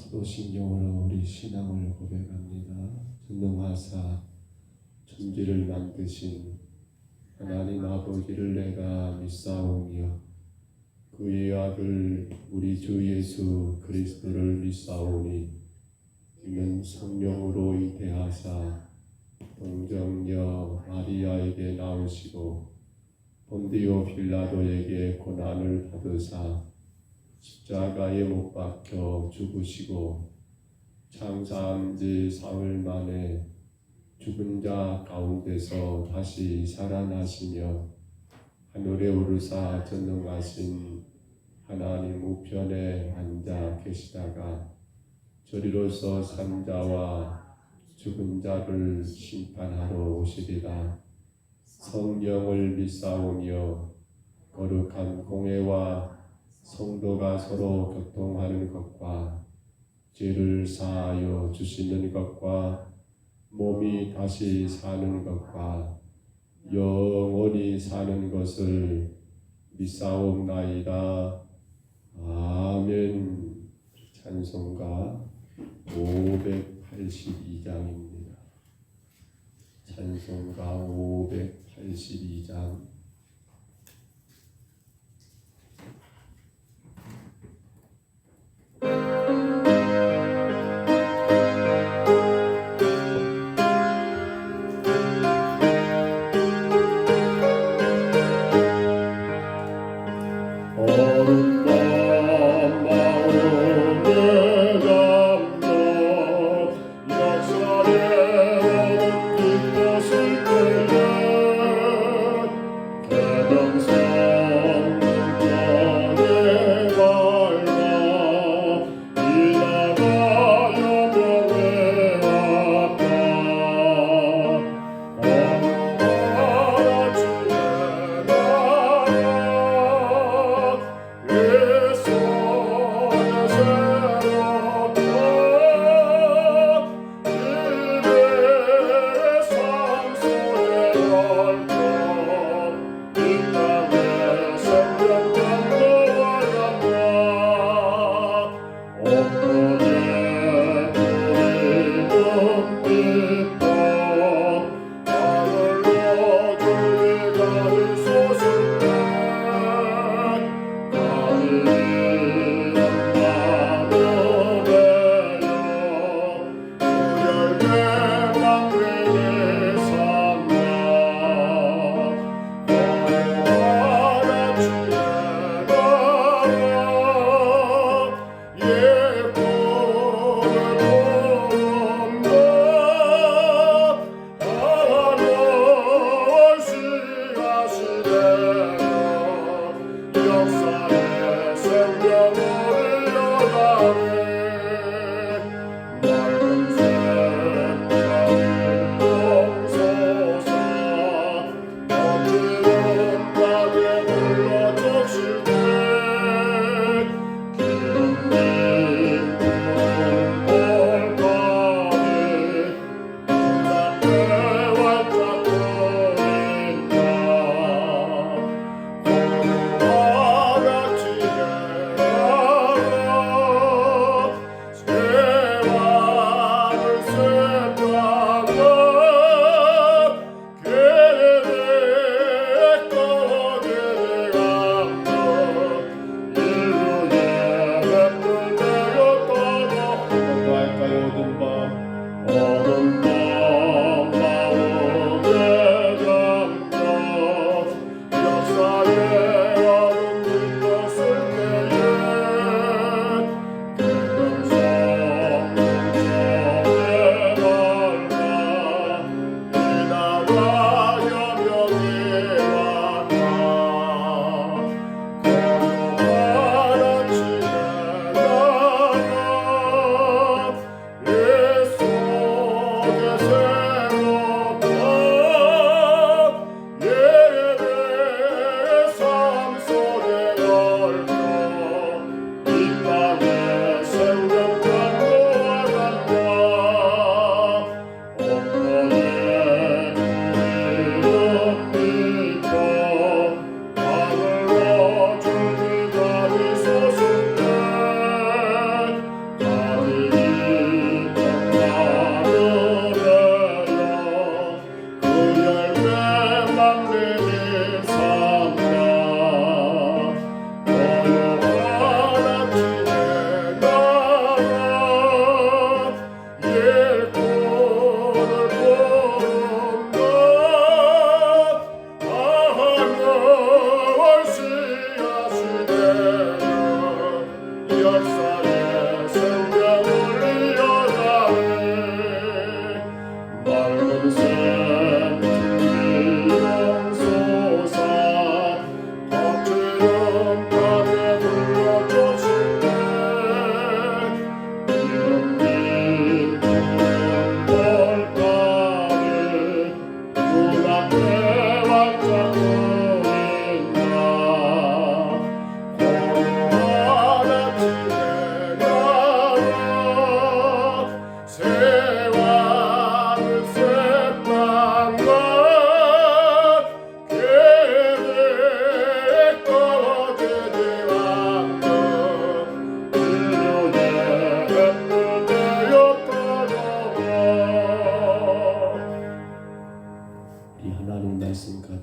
사도신경으로 우리 신앙을 고백합니다. 전능하사 천지를 만드신 하나님 아버지를 내가 믿사오며 그의 아들 우리 주 예수 그리스도를 믿사오니 이는 성령으로 잉태하사 동정녀 마리아에게 나오시고 본디오 빌라도에게 고난을 받으사 십자가에 못 박혀 죽으시고 장사한 지 사흘 만에 죽은 자 가운데서 다시 살아나시며 하늘에 오르사 전능하신 하나님 우편에 앉아 계시다가 저리로서 산 자와 죽은 자를 심판하러 오시리라. 성령을 믿사오며 거룩한 공회와 성도가 서로 교통하는 것과 죄를 사하여 주시는 것과 몸이 다시 사는 것과 영원히 사는 것을 믿사옵나이다. 아멘. 찬송가 582장입니다. 찬송가 582장.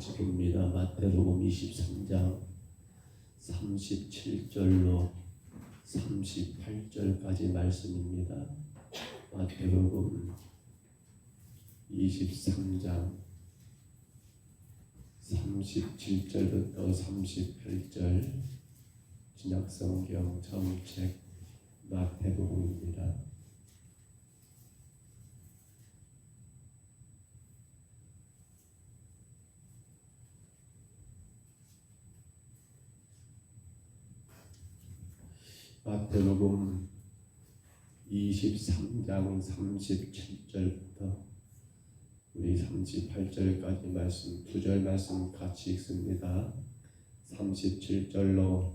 같이 봅니다. 마태복음 23장 37절로 38절까지 말씀입니다. 마태복음 23장 37절부터 38절 신약성경 정책 마태복음입니다. 마태복음 23장 37절부터 우리 38절까지 말씀, 2절 말씀 같이 읽습니다. 37절로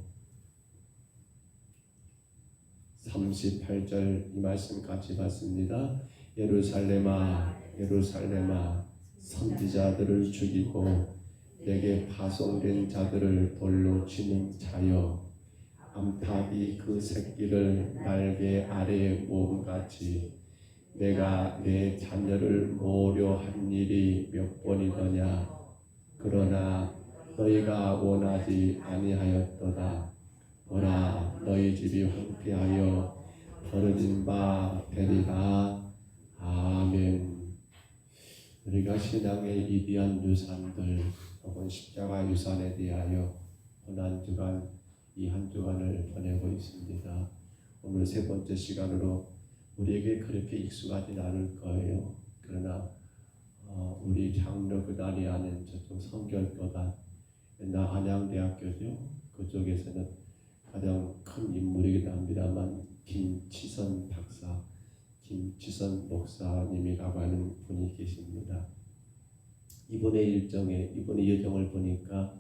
38절 이 말씀 같이 봤습니다. 예루살렘아 예루살렘아 선지자들을 죽이고 내게 파송된 자들을 돌로 치는 자여, 암탉이 그 새끼를 날개 아래에 모음같이 내가 내 자녀를 모으려 한 일이 몇 번이더냐. 그러나 너희가 원하지 아니하였도다. 보라, 너희 집이 황폐하여 버려진 바 되리라. 아멘. 우리가 신앙의 위대한 유산들 혹은 십자가 유산에 대하여 한 주간 이 한 주간을 보내고 있습니다. 오늘 세 번째 시간으로 우리에게 그렇게 익숙하진 않을 거예요. 그러나 우리 장로 교단이 아닌 저쪽 성결교단, 옛날 안양대학교죠. 그쪽에서는 가장 큰 인물이기도 합니다만 김치선 박사, 김치선 목사님이라고 하는 분이 계십니다. 이분의 여정을 보니까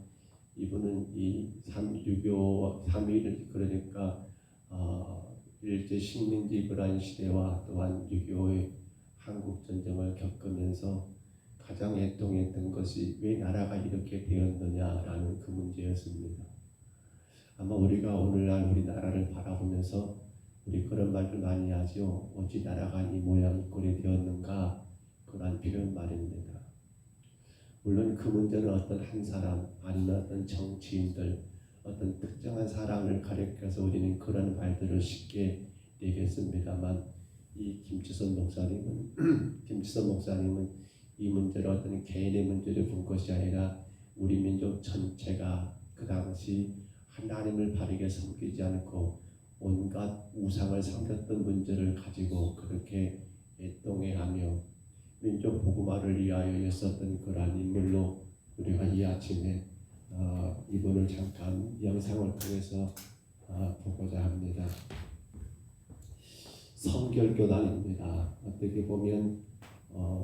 이분은 이 3.1 그러니까 일제 식민지 불안 시대와 또한 6.25의 한국 전쟁을 겪으면서 가장 애통했던 것이 왜 나라가 이렇게 되었느냐라는 그 문제였습니다. 아마 우리가 오늘날 우리나라를 바라보면서 우리 그런 말들 많이 하죠. 어찌 나라가 이 모양 이 꼴이 되었는가, 그런 이런 말입니다. 물론 그 문제는 어떤 한 사람 아니면 어떤 정치인들, 어떤 특정한 사람을 가리켜서 우리는 그런 말들을 쉽게 얘기했습니다만, 이 김치선 목사님은 이 문제를 어떤 개인의 문제를 본 것이 아니라 우리 민족 전체가 그 당시 하나님을 바르게 섬기지 않고 온갖 우상을 섬겼던 문제를 가지고 그렇게 애통해하며 민족 복음화를 위하여 애썼던 그러한 인물로 우리가 이 아침에 이분을 잠깐 영상을 통해서 보고자 합니다. 성결교단입니다. 어떻게 보면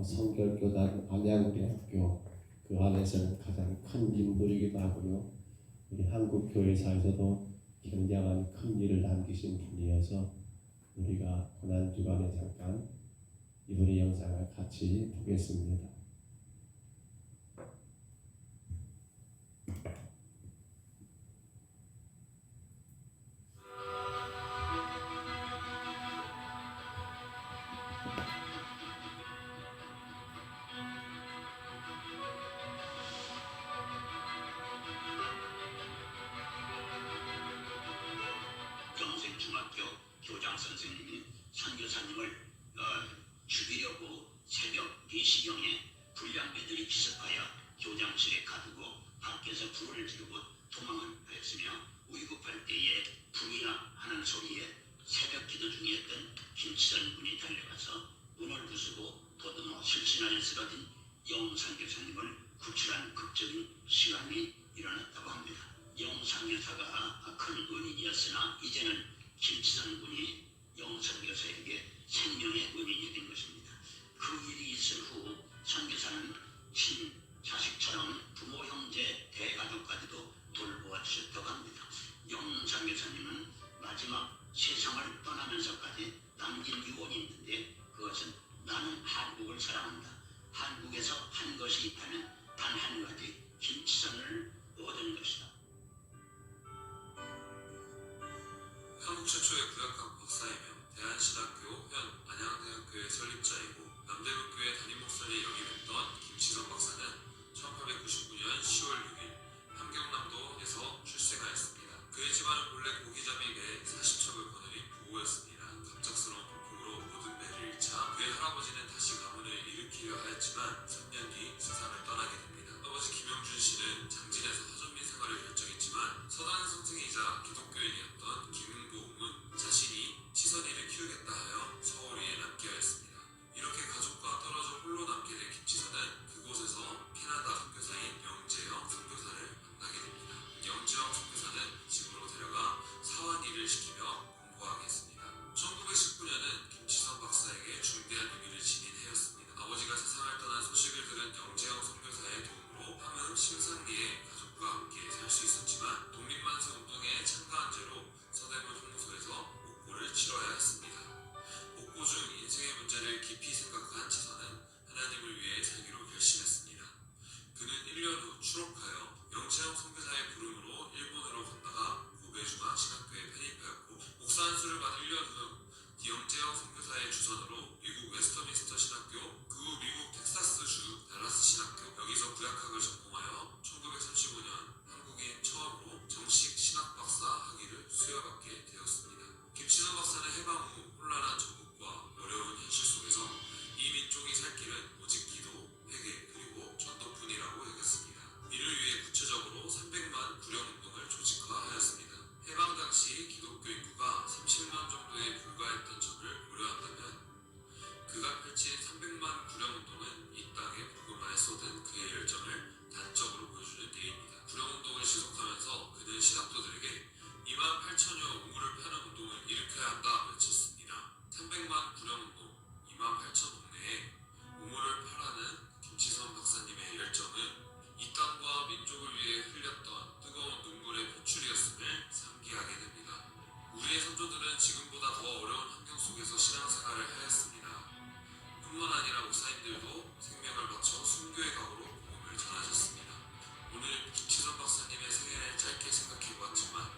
성결교단 안양대학교 그 안에서는 가장 큰 인물이기도 하고요. 우리 한국 교회사에서도 굉장한 큰 일을 남기신 분이어서 우리가 고난 주간에 잠깐 이분의 영상을 같이 보겠습니다. 영생중학교 교장 선생님이 선교사님을 죽이려고 새벽 4시경에 불량배들이 기습하여 교장실에 가두고 밖에서 불을 지르고 도망을 하였으며 위급할 때에 불이야 하는 소리에 새벽 기도 중이었던 김치선 군이 달려가서 문을 부수고 더듬어 실신하여 쓰러진 영상교사님을 구출한 극적인 시간이 일어났다고 합니다. 영상교사가 큰 은인이었으나 이제는 김치선 군이 영선교사에게 생명의 은인이 된 것입니다. 그 일이 있은 후 선교사는 친자식처럼 부모, 형제, 대가족까지도 돌보아 주셨다고 합니다. 영선교사님은 마지막 세상을 떠나면서까지 남긴 유언이 있는데, 그것은 나는 한국을 사랑한다. 한국에서 한 것이 있다면 단 한 가지, 김치선을 얻은 것이다. 한국 최초의 구약학 박사이며 대한신학교 현 안양대학교의 설립자이고 남대문교회 담임목사를 역임했던 김치선 박사는 1899년 할 수 있었지만 독립만세 운동에 참가한 죄로 서대문 형무소에서 목고를 치러야 했습니다. 목고 중 인생의 문제를 깊이 생각한 지선은 하나님을 위해 살기로 결심했습니다. 그는 1년 후 추록하여 영채영 선교사의 부름으로 일본으로 갔다가 고베중앙 신학교에 편입하였고 목사 안수를 받은 1년 후 영채영 선교사의 주선으로 미국 웨스터민스터 신학교, 그 후 미국 텍사스주 달라스 신학교, 여기서 구약학을 전공하여 1935년 한국인 처음으로 정식 신학 박사 학위를 수여받게 되었습니다. 김치선 박사는 해방 후 혼란한 전국과 어려운 현실 속에서 이 민족이 살 길은 오직 기도, 회개, 그리고 전도뿐이라고 여겼습니다. 이를 위해 구체적으로 300만 구령운동을 조직화하였습니다. 해방 당시 기독교 인구가 30만 정도에 불과했던 점을 고려한다면 그가 펼친 300만 구령운동은 이 땅에 복음화에 쏟은 그의 열정을 단적으로 보여주는 예입니다. 구령운동을 지속하면서 그는 신학도들에게 28,000여 우물을 파는 운동을 일으켜야 한다 외쳤습니다. 300만 구령운동, 28,000 동네에 우물을 파라는 김치선 박사님의 열정은 이 땅과 민족을 위해 흘렸던 뜨거운 눈물의 표출이었음을 상기하게 됩니다. 우리의 선조들은 지금보다 더 어려운 환경 속에서 신앙생활을 하였습니다. 뿐만 아니라 목사님들도 생명을 바쳐 순교의 각오로 복음을 전하셨습니다. 오늘 김치선 박사님의 생애를 짧게 생각해보았지만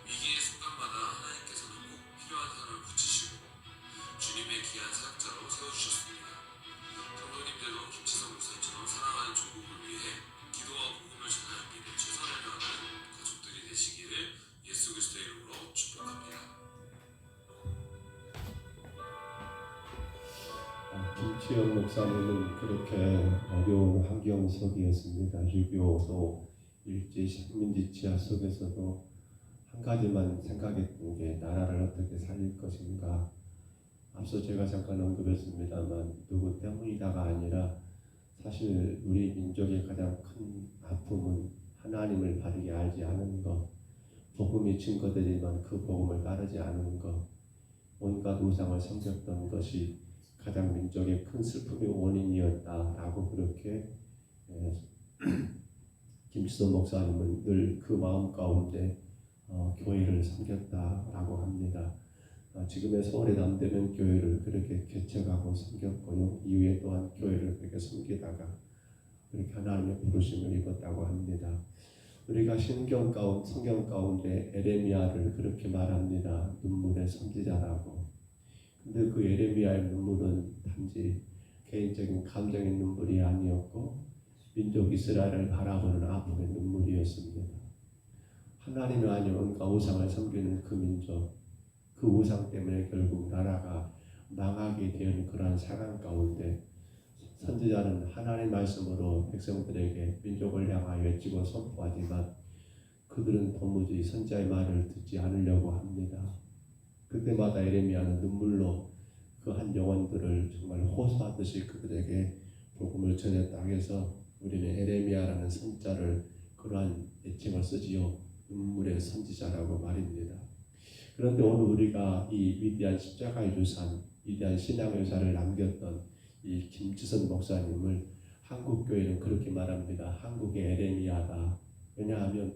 위기의 순간마다 하나님께서는 꼭 필요한 사람을 붙이시고 주님의 귀한 사역자로 세워주셨습니다. 성도님들도 김치선 목사님처럼 사랑하는 조국을 위해 기도와 복음을 전하는 일에 최선을 다하는 가족들이 되시기를 예수 그리스도의 이름으로 축복합니다. 김치영 목사님은 그렇게 어려운 환경 속이었습니다. 6.25도 일제 식민지 치하 속에서도 한 가지만 생각했던 게 나라를 어떻게 살릴 것인가. 앞서 제가 잠깐 언급했습니다만 누구 때문이다가 아니라 사실 우리 민족의 가장 큰 아픔은 하나님을 바르게 알지 않은 것, 복음이 증거되지만 그 복음을 따르지 않은 것, 온갖 우상을 섬겼던 것이 가장 민족의 큰 슬픔의 원인이었다라고 그렇게 김치선 목사님은 늘 그 마음 가운데 교회를 섬겼다라고 합니다. 지금의 서울의 남대문 교회를 그렇게 개척하고 섬겼고요. 이후에 또한 교회를 그렇게 섬기다가 그렇게 하나님의 부르심을 입었다고 합니다. 우리가 성경 가운데 에레미야를 그렇게 말합니다. 눈물의 선지자라고. 근데 그 에레미야의 눈물은 단지 개인적인 감정의 눈물이 아니었고 민족 이스라엘을 바라보는 아픔의 눈물이었습니다. 하나님이 아닌 온갖 우상을 섬기는 그 민족, 그 우상 때문에 결국 나라가 망하게 되는 그러한 상황 가운데 선지자는 하나님의 말씀으로 백성들에게 민족을 향하여 외치고 선포하지만 그들은 도무지 선지자의 말을 듣지 않으려고 합니다. 그때마다 에레미야는 눈물로 그 한 영혼들을 정말 호소하듯이 그들에게 복음을 전했다 해서 우리는 에레미야라는 선자를 그러한 애칭을 쓰지요. 눈물의 선지자라고 말입니다. 그런데 오늘 우리가 이 위대한 십자가의 유산, 위대한 신앙의 유산을 남겼던 이 김치선 목사님을 한국교회는 그렇게 말합니다. 한국의 에레미야다. 왜냐하면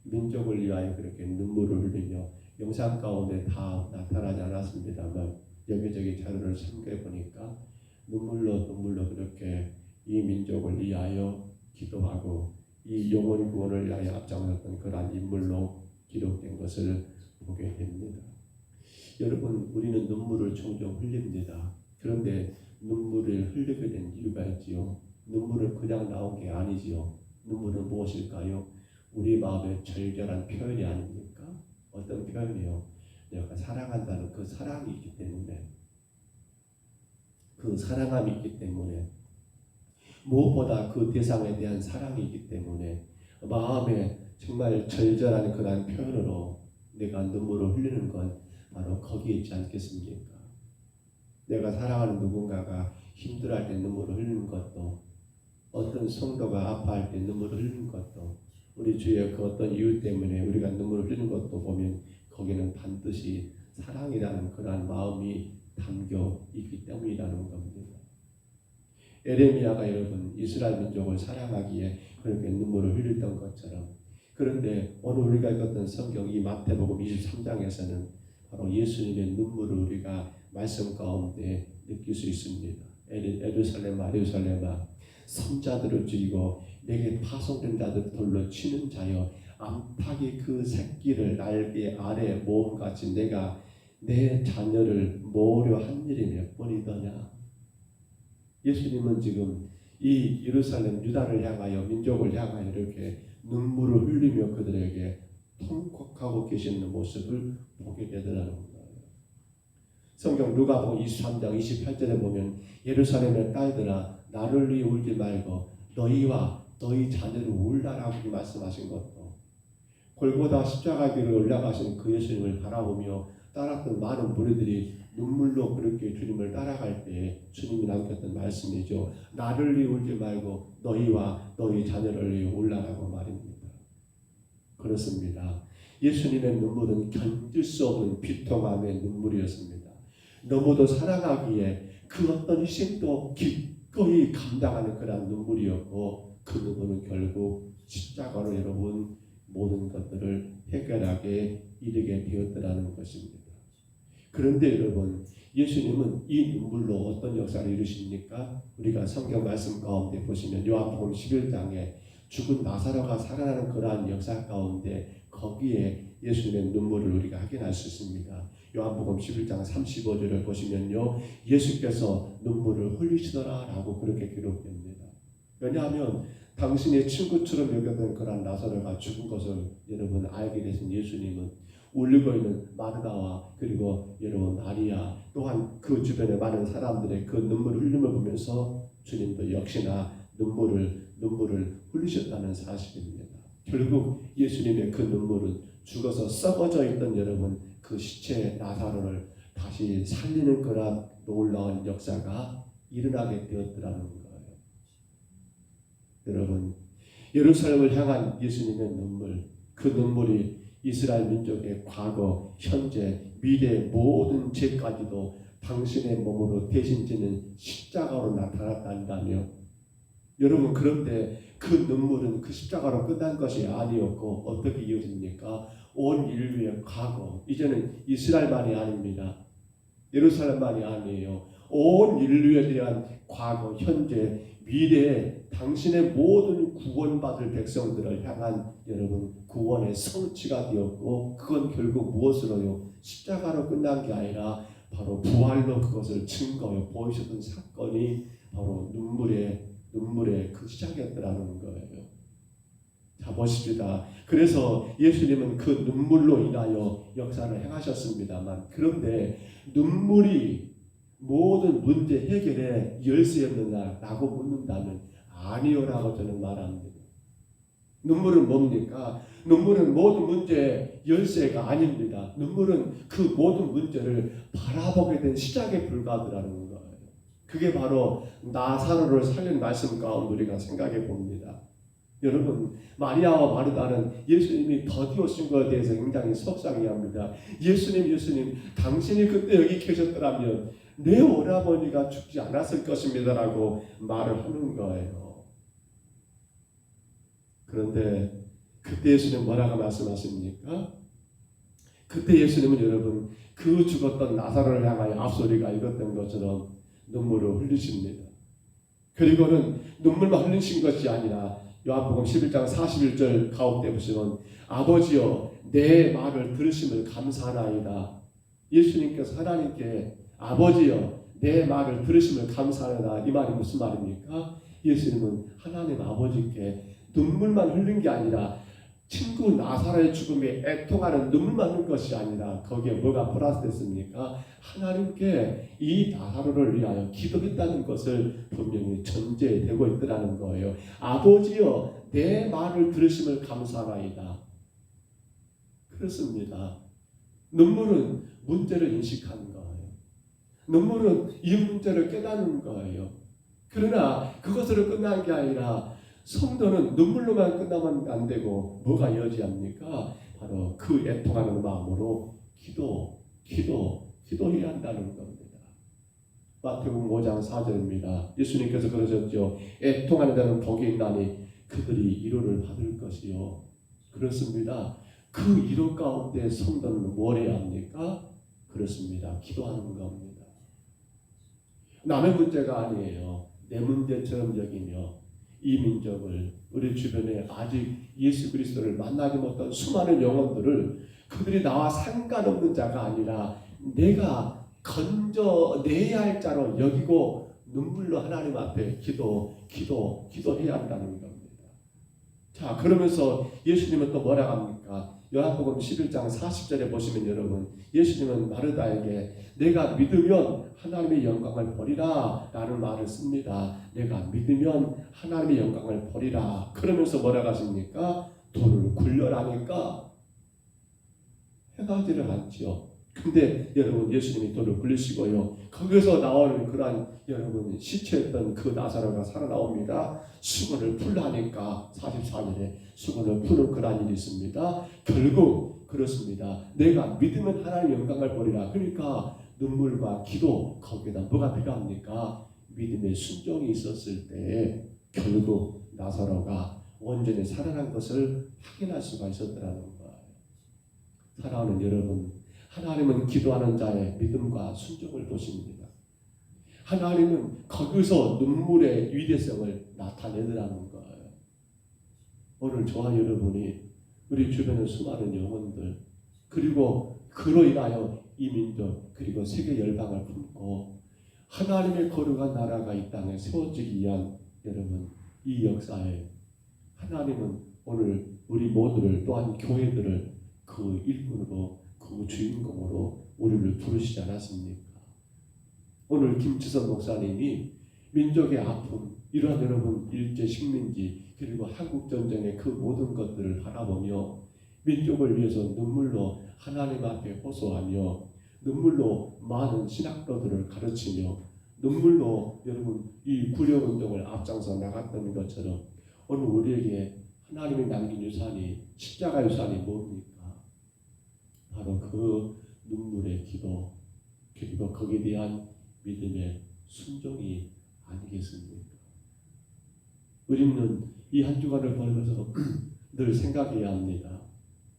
민족을 위하여 그렇게 눈물을 흘리며 영상 가운데 다 나타나지 않았습니다만 여기저기 자료를 참고해보니까 눈물로 그렇게 이 민족을 위하여 기도하고 이 영혼 구원을 위하여 앞장섰던 그러한 인물로 기록된 것을 보게 됩니다. 여러분, 우리는 눈물을 종종 흘립니다. 그런데 눈물을 흘리게 된 이유가 있지요. 눈물은 그냥 나온 게 아니지요. 눈물은 무엇일까요? 우리 마음의 절절한 표현이 아닙니까? 어떤 표현이요? 내가 사랑한다는 그 사랑이 있기 때문에, 그 사랑함이 있기 때문에, 무엇보다 그 대상에 대한 사랑이 있기 때문에 마음에 정말 절절한 그런 표현으로 내가 눈물을 흘리는 건 바로 거기에 있지 않겠습니까? 내가 사랑하는 누군가가 힘들어할 때 눈물을 흘리는 것도, 어떤 성도가 아파할 때 눈물을 흘리는 것도, 우리 주의 그 어떤 이유 때문에 우리가 눈물을 흘리는 것도 보면 거기는 반드시 사랑이라는 그러한 마음이 담겨 있기 때문이라는 겁니다. 에레미야가 여러분 이스라엘 민족을 사랑하기에 그렇게 눈물을 흘렸던 것처럼 그런데 오늘 우리가 읽었던 성경 이 마태복음 23장에서는 바로 예수님의 눈물을 우리가 말씀 가운데 느낄 수 있습니다. 예루살렘아 예루살렘아 선자들을 죽이고 내게 파송된 자들 돌로 치는 자여 암탉이 그 새끼를 날개 아래 모음같이 내가 내 자녀를 모으려 한 일이 몇 번이더냐. 예수님은 지금 이 예루살렘 유다를 향하여 민족을 향하여 이렇게 눈물을 흘리며 그들에게 통곡하고 계시는 모습을 보게 되더라는 거예요. 성경 누가복음 23장 28절에 보면 예루살렘의 딸들아 나를 위해 울지 말고 너희와 너희 자녀를 울라라고 말씀하신 것도 골고다 십자가 길을 올라가신 그 예수님을 바라보며 따랐던 많은 무리들이 눈물로 그렇게 주님을 따라갈 때 주님이 남겼던 말씀이죠. 나를 위해 울지 말고 너희와 너희 자녀를 위해 울라라고 말입니다. 그렇습니다. 예수님의 눈물은 견딜 수 없는 비통함의 눈물이었습니다. 너무도 사랑하기에 그 어떤 희생도 기꺼이 감당하는 그런 눈물이었고 그 눈물은 결국 십자가로 여러분 모든 것들을 해결하게 이르게 되었더라는 것입니다. 그런데 여러분 예수님은 이 눈물로 어떤 역사를 이루십니까? 우리가 성경 말씀 가운데 보시면 요한복음 11장에 죽은 나사로가 살아나는 그러한 역사 가운데 거기에 예수님의 눈물을 우리가 확인할 수 있습니다. 요한복음 11장 35절을 보시면요. 예수께서 눈물을 흘리시더라라고 그렇게 기록됩니다. 왜냐하면 당신의 친구처럼 여겼던 그런 나사로가 죽은 것을 여러분 알게 되신 예수님은 울리고 있는 마르다와 그리고 여러분 마리아 또한 그 주변에 많은 사람들의 그 눈물을 흘림을 보면서 주님도 역시나 눈물을 흘리셨다는 사실입니다. 결국 예수님의 그 눈물은 죽어서 썩어져 있던 여러분 그 시체 나사로를 다시 살리는 그런 놀라운 역사가 일어나게 되었더라는 거예요. 여러분 예루살렘을 향한 예수님의 눈물 그 눈물이 이스라엘 민족의 과거, 현재, 미래 모든 죄까지도 당신의 몸으로 대신 지는 십자가로 나타났다며 여러분 그런데 그 눈물은 그 십자가로 끝난 것이 아니었고 어떻게 이어집니까? 온 인류의 과거 이제는 이스라엘만이 아닙니다. 예루살렘만이 아니에요. 온 인류에 대한 과거, 현재, 미래에 당신의 모든 구원받을 백성들을 향한 여러분 구원의 성취가 되었고 그건 결국 무엇으로요? 십자가로 끝난 게 아니라 바로 부활로 그것을 증거해 보이셨던 사건이 바로 눈물의 그 시작이었더라는 거예요. 자 보십시다. 그래서 예수님은 그 눈물로 인하여 역사를 행하셨습니다만 그런데 눈물이 모든 문제 해결의 열쇠였느냐라고 묻는다면 아니요라고 저는 말합니다. 눈물은 뭡니까? 눈물은 모든 문제의 열쇠가 아닙니다. 눈물은 그 모든 문제를 바라보게 된 시작에 불과하더라는 거예요. 그게 바로 나사로를 살린 말씀 가운데 우리가 생각해 봅니다. 여러분 마리아와 마르다는 예수님이 더디 오신 것에 대해서 굉장히 속상해합니다. 예수님 당신이 그때 여기 계셨더라면 내 오라버니가 죽지 않았을 것입니다라고 말을 하는 거예요. 그런데 그때 예수님 뭐라고 말씀하십니까? 그때 예수님은 여러분 그 죽었던 나사로를 향하여 앞서 우리가 읽었던 것처럼 눈물을 흘리십니다. 그리고는 눈물만 흘리신 것이 아니라 요한복음 11장 41절 가운데 보시면 아버지여 내 말을 들으심을 감사하나이다. 예수님께서 하나님께 아버지여 내 말을 들으심을 감사하나이다. 이 말이 무슨 말입니까? 예수님은 하나님 아버지께 눈물만 흘린 게 아니라 친구 나사로의 죽음에 애통하는 눈물만 흘린 것이 아니라 거기에 뭐가 플러스됐습니까? 하나님께 이 나사로를 위하여 기도했다는 것을 분명히 전제되고 있더라는 거예요. 아버지여 내 말을 들으심을 감사하나이다. 그렇습니다. 눈물은 문제를 인식하는 거예요. 눈물은 이 문제를 깨닫는 거예요. 그러나 그것으로 끝난 게 아니라 성도는 눈물로만 끝나면 안 되고 뭐가 이어져야 합니까? 바로 그 애통하는 마음으로 기도해야 한다는 겁니다. 마태복음 5장 4절입니다. 예수님께서 그러셨죠. 애통하는 자는 복이 있나니 그들이 위로를 받을 것이요. 그렇습니다. 그 이런 가운데 성도는 뭘 해야 합니까? 그렇습니다. 기도하는 겁니다. 남의 문제가 아니에요. 내 문제처럼 여기며 이 민족을, 우리 주변에 아직 예수 그리스도를 만나지 못한 수많은 영혼들을, 그들이 나와 상관없는 자가 아니라 내가 건져내야 할 자로 여기고 눈물로 하나님 앞에 기도해야 한다는 겁니다. 자, 그러면서 예수님은 또 뭐라 합니까? 요한복음 11장 40절에 보시면 여러분, 예수님은 마르다에게 내가 믿으면 하나님의 영광을 보리라 라는 말을 씁니다. 내가 믿으면 하나님의 영광을 보리라. 그러면서 뭐라고 하십니까? 돌을 굴려라니까 해가지를 않지요. 근데 여러분, 예수님이 돌을 굴리시고요, 거기서 나오는 그러한 여러분 시체였던 그 나사로가 살아나옵니다. 수건을 풀라니까 44절에 수건을 푸는 그러한 일이 있습니다. 결국 그렇습니다. 내가 믿으면 하나님의 영광을 보리라. 그러니까 눈물과 기도, 거기에다 뭐가 필요합니까? 믿음의 순종이 있었을 때 결국 나사로가 온전히 살아난 것을 확인할 수가 있었더라는 거예요. 사랑하는 여러분, 하나님은 기도하는 자의 믿음과 순종을 보십니다. 하나님은 거기서 눈물의 위대성을 나타내더라는 거예요. 오늘 저와 여러분이 우리 주변의 수많은 영혼들, 그리고 그로 인하여 이 민족, 그리고 세계 열방을 품고 하나님의 거룩한 나라가 이 땅에 세워지기 위한 여러분 이 역사에 하나님은 오늘 우리 모두를, 또한 교회들을 그 일꾼으로, 그 주인공으로 우리를 부르시지 않았습니까? 오늘 김치선 목사님이 민족의 아픔, 이러한 여러분 일제 식민지 그리고 한국 전쟁의 그 모든 것들을 바라보며 민족을 위해서 눈물로 하나님 앞에 호소하며 눈물로 많은 신학도들을 가르치며 눈물로 여러분 이 구려운동을 앞장서 나갔던 것처럼 오늘 우리에게 하나님이 남긴 유산이, 십자가 유산이 뭡니까? 바로 그 눈물의 기도, 그리고 거기에 대한 믿음의 순종이 아니겠습니까? 우리는 이 한 주간을 보면서 늘 생각해야 합니다.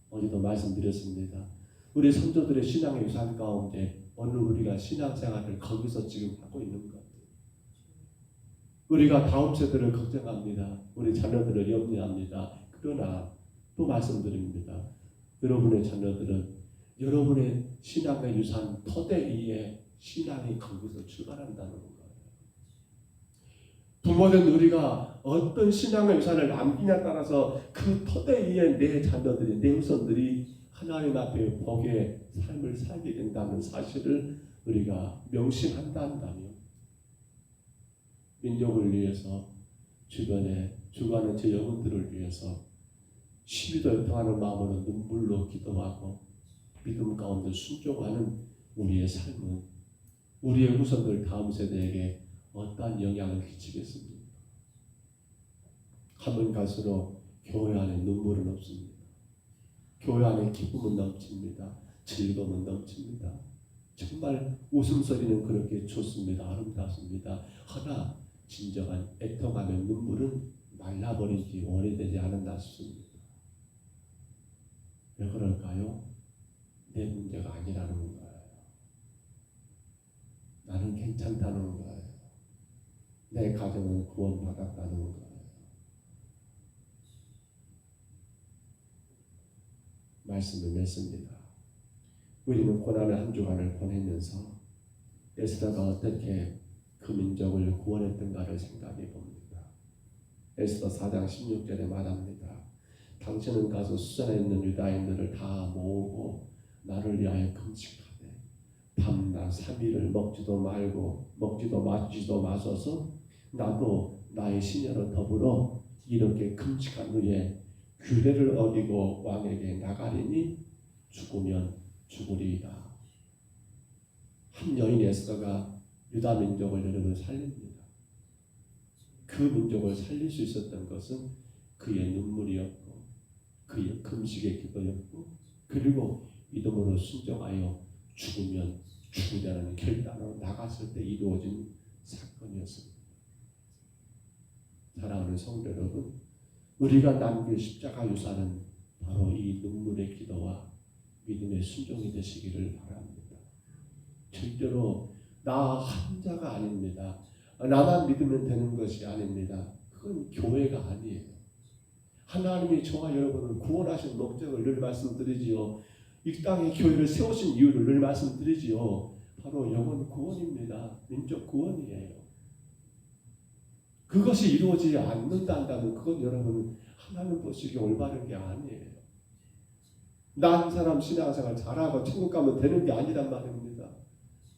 어제도 말씀드렸습니다. 우리 선조들의 신앙의 유산 가운데 오늘 우리가 신앙생활을 거기서 지금 하고 있는 것. 우리가 다음 세대를 걱정합니다. 우리 자녀들을 염려합니다. 그러나 또 말씀드립니다. 여러분의 자녀들은 여러분의 신앙의 유산 토대 위에 신앙이 거기서 출발한다는 거예요. 부모된 우리가 어떤 신앙의 유산을 남기냐에 따라서 그 토대 위에 내 자녀들이, 내 후손들이 하나님 앞에 복의 삶을 살게 된다는 사실을 우리가 명심한다면 민족을 위해서, 주변에 죽어가는 제 영혼들을 위해서 시비도 요통하는 마음으로 눈물로 기도하고 믿음 가운데 순종하는 우리의 삶은 우리의 후손들 다음 세대에게 어떠한 영향을 끼치겠습니까? 가면 갈수록 교회 안에 눈물은 없습니다. 교회 안에 기쁨은 넘칩니다. 즐거움은 넘칩니다. 정말 웃음소리는 그렇게 좋습니다. 아름답습니다. 허나 진정한 애통하며 눈물은 말라버린 지 오래되지 않았나 싶습니다. 왜 그럴까요? 내 문제가 아니라는 거예요. 나는 괜찮다는 거예요. 내 가정은 구원받았다는 거예요. 말씀을 맺습니다. 우리는 고난의 한 주간을 보내면서 에스더가 어떻게 그 민족을 구원했던가를 생각해 봅니다. 에스더 4장 16절에 말합니다. 당신은 가서 수산에 있는 유다인들을 다 모으고 나를 위하여 금식하되 밤낮 3일을 먹지도 말고 먹지도 마시지도 마셔서 나도 나의 시녀로 더불어 이렇게 금식한 후에 규례를 어기고 왕에게 나가리니 죽으면 죽으리이다. 한 여인 에스더가 유다 민족을 여러분 살립니다. 그 민족을 살릴 수 있었던 것은 그의 눈물이었고 그의 금식의 기도였고 그리고 믿음으로 순종하여 죽으면 죽으자는 결단으로 나갔을 때 이루어진 사건이었습니다. 사랑하는 성도 여러분, 우리가 남길 십자가 유산은 바로 이 눈물의 기도와 믿음의 순종이 되시기를 바랍니다. 절대로 나 한자가 아닙니다. 나만 믿으면 되는 것이 아닙니다. 그건 교회가 아니에요. 하나님이 저와 여러분을 구원하신 목적을 늘 말씀드리지요. 이 땅에 교회를 세우신 이유를 늘 말씀드리지요. 바로 영혼 구원입니다. 민족 구원이에요. 그것이 이루어지지 않는다 한다면 그건 여러분 하나님 보시기에 올바른 게 아니에요. 나 한 사람 신앙생활 잘하고 천국 가면 되는 게 아니란 말입니다.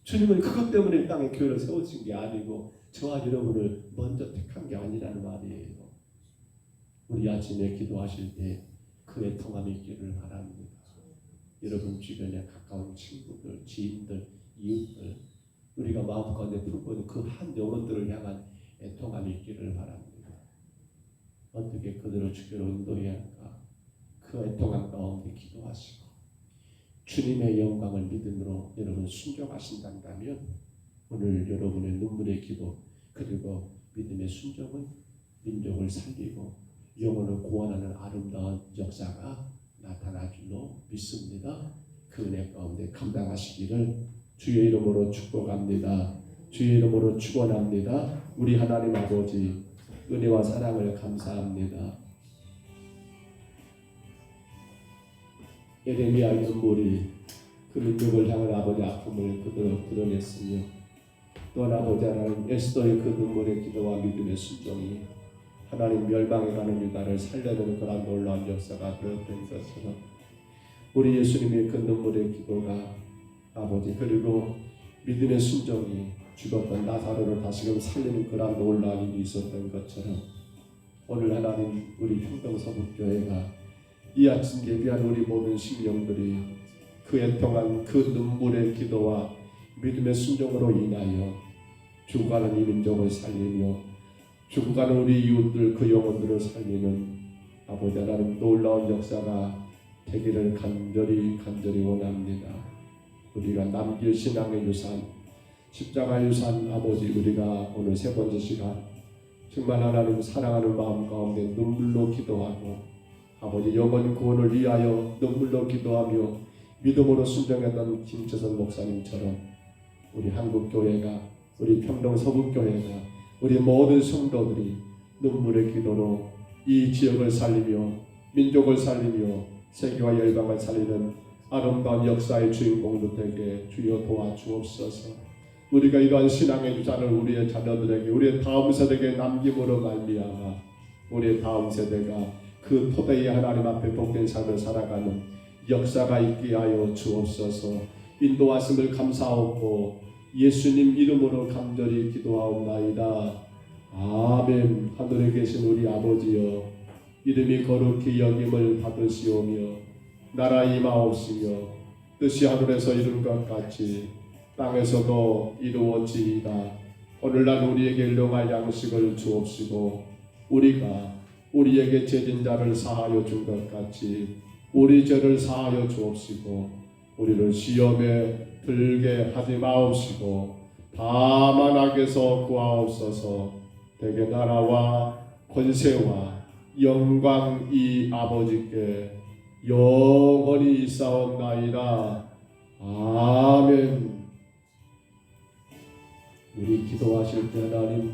주님은 그것 때문에 이 땅에 교회를 세우신 게 아니고 저와 여러분을 먼저 택한 게 아니라는 말이에요. 우리 아침에 기도하실 때 그 애통함이 있기를 바랍니다. 여러분 주변에 가까운 친구들, 지인들, 이웃들 우리가 마음 가운데 품고 있는 그 한 영혼들을 향한 애통함이 있기를 바랍니다. 어떻게 그들을 주께로 인도해야 할까? 그 애통함 가운데 기도하시고 주님의 영광을 믿음으로 여러분 순종하신다면 오늘 여러분의 눈물의 기도 그리고 믿음의 순종은 민족을 살리고 영혼을 구원하는 아름다운 역사가 나타날 줄로 믿습니다. 그 은혜 가운데 감당하시기를 주의 이름으로 축복합니다. 주의 이름으로 축원합니다. 우리 하나님 아버지 은혜와 사랑을 감사합니다. 예레미야의 눈물이 그 민족을 향한 아버지 아픔을 그대로 드러냈으며 또한 아버지 하나님 에스더의 그 눈물의 기도와 믿음의 순종이 하나님 멸망에 가는 유다를 살려내는 그런 놀라운 역사가 되었던 것처럼 우리 예수님의 그 눈물의 기도가 아버지 그리고 믿음의 순종이 죽었던 나사로를 다시금 살리는 그런 놀라운 일이 있었던 것처럼 오늘 하나님 우리 평동서북교회가 이 아침 예비한 우리 모든 심령들이 그 애통한 그 눈물의 기도와 믿음의 순종으로 인하여 죽어가는 이 민족을 살리며 죽어가는 우리 이웃들 그 영혼들을 살리는 아버지 하나님 놀라운 역사가 되기를 간절히 원합니다. 우리가 남길 신앙의 유산 십자가 유산 아버지 우리가 오늘 세 번째 시간 정말 하나님 사랑하는 마음 가운데 눈물로 기도하고 아버지 영혼 구원을 위하여 눈물로 기도하며 믿음으로 순종했던 김채선 목사님처럼 우리 한국교회가 우리 평동 서북교회가 우리 모든 성도들이 눈물의 기도로 이 지역을 살리며 민족을 살리며 세계와 열방을 살리는 아름다운 역사의 주인공도 되게 주여 도와주옵소서. 우리가 이러한 신앙의 유산을 우리의 자녀들에게 우리의 다음 세대에게 남김으로 말미암아 우리의 다음 세대가 그 토대의 하나님 앞에 복된 삶을 살아가는 역사가 있게 하여 주옵소서. 인도하심을 감사하고 예수님 이름으로 간절히 기도하옵나이다. 아멘. 하늘에 계신 우리 아버지여 이름이 거룩히 여김을 받으시오며 나라 임하옵시며 뜻이 하늘에서 이룬 것 같이 땅에서도 이루어지이다. 오늘날 우리에게 일용할 양식을 주옵시고 우리가 우리에게 죄진 자를 사하여 준 것 같이 우리 죄를 사하여 주옵시고 우리를 시험에 들게 하지 마옵시고 다만 악에서 구하옵소서. 대개 나라와 권세와 영광이 아버지께 영원히 있사옵나이다. 아멘. 우리 기도하실 때 하나님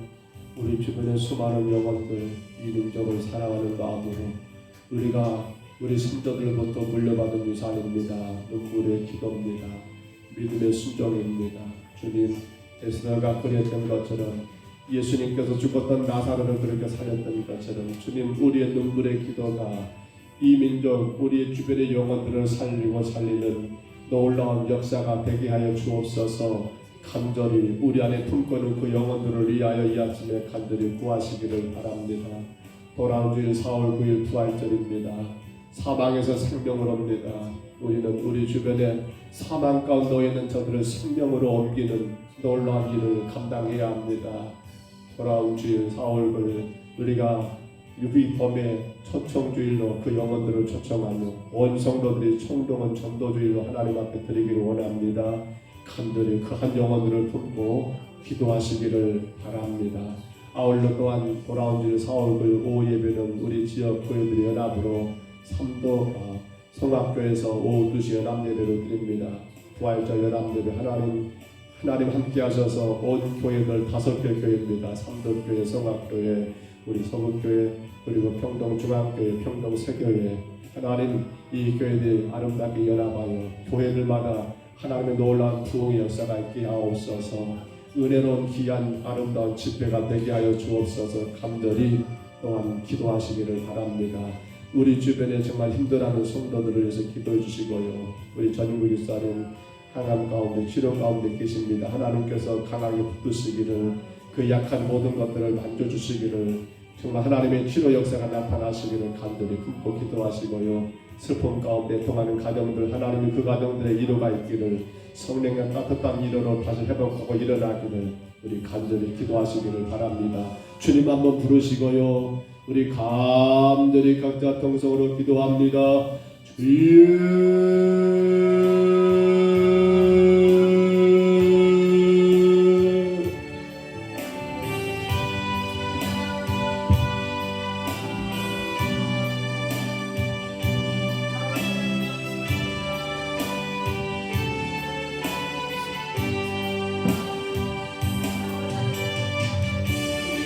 우리 주변의 수많은 영혼들 이 민족을 사랑하는 마음으로 우리가 우리 성도들부터 물려받은 유산입니다. 눈물의 기도입니다. 믿음의 순종입니다. 주님 에스더가 그랬던 것처럼 예수님께서 죽었던 나사로를 그렇게 살렸던 것처럼 주님 우리의 눈물의 기도가 이 민족 우리의 주변의 영혼들을 살리고 살리는 놀라운 역사가 되게 하여 주옵소서. 간절히 우리 안에 품고 있는 그 영혼들을 위하여 이 아침에 간절히 구하시기를 바랍니다. 돌아온 주일 4월 9일 부활절입니다. 사망에서 생명을 옵니다. 우리는 우리 주변에 사망 가운데 놓여 있는 저들을 생명으로 옮기는 놀라운 일을 감당해야 합니다. 돌아온 주일 4월 9일 우리가 유비 범의 초청주일로 그 영혼들을 초청하며 온 성도들이 총동원 전도주일로 하나님 앞에 드리기를 원합니다. 간절히 그 한 영혼들을 품고 기도하시기를 바랍니다. 아울러 또한 돌아온 주일 4월 9일 오후 예배는 우리 지역 교회들의 연합으로 삼도 성악교에서 오후 2시 연합예배를 드립니다. 부활절 연합예배 하나님 함께 하셔서 온 교회들 5개 교회입니다. 삼도교회, 성악교회, 우리 서구교회, 그리고 평동중앙교회, 평동세교회. 하나님 이 교회들이 아름답게 연합하여 교회들마다 하나님의 놀라운 부흥의 역사가 있게 하옵소서. 은혜로운 귀한 아름다운 집회가 되게 하여 주옵소서. 간절히 또한 기도하시기를 바랍니다. 우리 주변에 정말 힘들어하는 성도들을 위해서 기도해 주시고요. 우리 전인국 집사님 항암 가운데 치료 가운데 계십니다. 하나님께서 강하게 붙드시기를, 그 약한 모든 것들을 만져주시기를, 정말 하나님의 치료 역사가 나타나시기를 간절히 품고 기도하시고요. 슬픔 가운데 통하는 가정들, 하나님이 그 가정들의 위로가 있기를, 성령의 따뜻한 위로로 다시 회복하고 일어나기를 우리 간절히 기도하시기를 바랍니다. 주님 한번 부르시고요. 우리 간절히 각자 통성으로 기도합니다. 주여.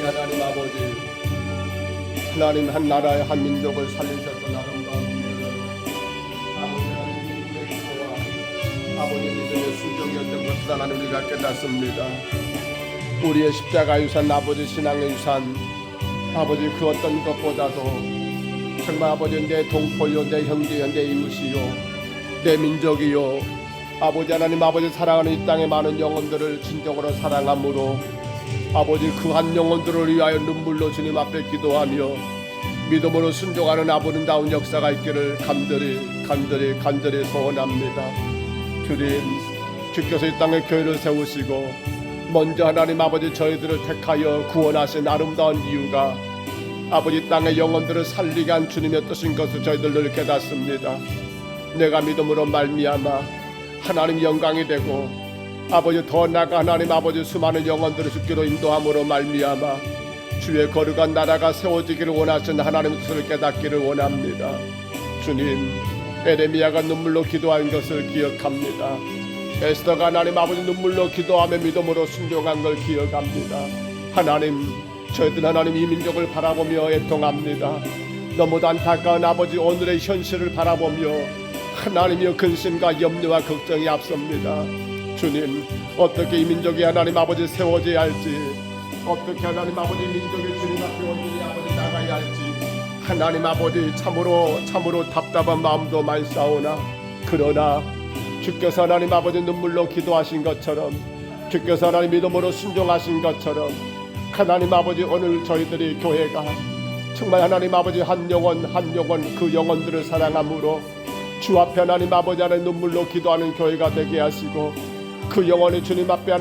하나님 아버지, 하나님 한 나라의 한 민족을 살리셨던 아름다운 일을 아버지 하나님의 기도와 아버지 믿음의 순종이었던 것을 하나님 우리가 깨닫습니다. 우리의 십자가 유산, 아버지 신앙의 유산, 아버지 그 어떤 것보다도 정말 아버지 내 동포요, 내 형제요, 내 이웃이요, 내 민족이요, 아버지 하나님 아버지 사랑하는 이 땅의 많은 영혼들을 진정으로 사랑함으로 아버지 그 한 영혼들을 위하여 눈물로 주님 앞에 기도하며 믿음으로 순종하는 아버지다운 역사가 있기를 간절히 소원합니다. 주님, 주께서 이 땅에 교회를 세우시고 먼저 하나님 아버지 저희들을 택하여 구원하신 아름다운 이유가 아버지 땅의 영혼들을 살리게 한 주님의 뜻인 것을 저희들 늘 깨닫습니다. 내가 믿음으로 말미암아 하나님 영광이 되고 아버지 더 나아가 하나님 아버지 수많은 영혼들을 주께로 인도함으로 말미암아 주의 거룩한 나라가 세워지기를 원하시는 하나님의 뜻을 깨닫기를 원합니다. 주님, 에레미야가 눈물로 기도한 것을 기억합니다. 에스더가 하나님 아버지 눈물로 기도하며 믿음으로 순종한 걸 기억합니다. 하나님, 저희들 하나님 이 민족을 바라보며 애통합니다. 너무도 안타까운 아버지 오늘의 현실을 바라보며 하나님의 근심과 염려와 걱정이 앞섭니다. 주님, 어떻게 이 민족이 하나님 아버지 세워져야 할지, 어떻게 하나님 아버지 민족의 주님 앞에 온전히 아버지 나가야 할지 하나님 아버지 참으로 답답한 마음도 많사오나, 그러나 주께서 하나님 아버지 눈물로 기도하신 것처럼, 주께서 하나님 믿음으로 순종하신 것처럼 하나님 아버지 오늘 저희들이 교회가 정말 하나님 아버지 한 영혼 그 영혼들을 사랑함으로 주 앞에 하나님 아버지 하나님 눈물로 기도하는 교회가 되게 하시고 그 영혼이 주님 앞에